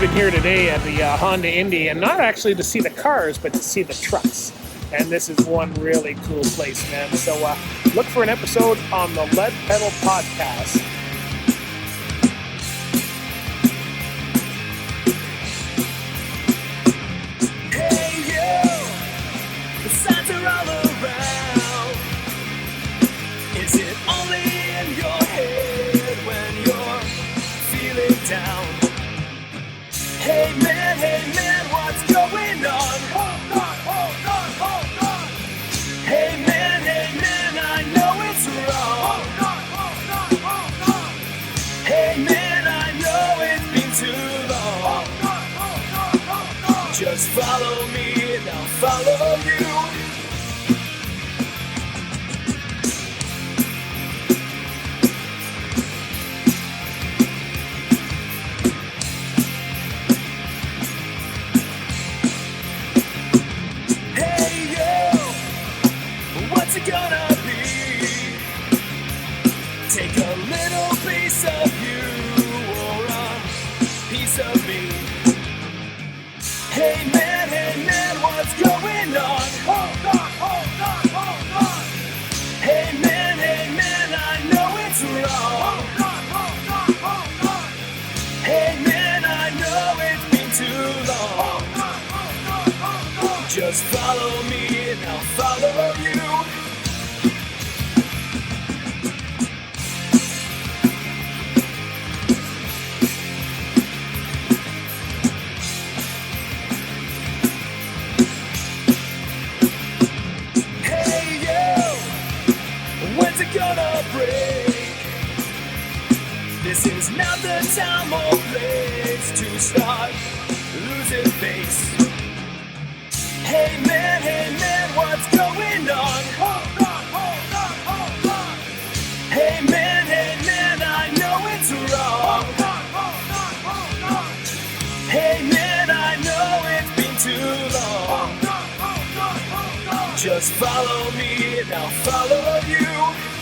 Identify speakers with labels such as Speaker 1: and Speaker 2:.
Speaker 1: been here today at the Honda Indy, and not actually to see the cars, but to see the trucks. And this is one really cool place, man. So look for an episode on the Lead Pedal Podcast.
Speaker 2: Hey you, the signs are all around. Is it only in your head when you're feeling down? Hey man, what's going on? Hold on. Hey man, I know it's wrong. Hold on. Hey man, I know it's been too long. Just follow me and I'll follow you. What's it gonna be? Take a little piece of you or a piece of me. Hey man, what's going on? Hold on. Hey man, I know it's wrong. Hold on. Hey man, I know it's been too long. Just follow me and I'll follow you. When's it gonna break? This is not the time or place to start losing face. Hey man, what's going on? Hold on. Hey man, I know it's wrong. Hold on. Hey man, I know it's been too long. Just follow me and I'll follow you.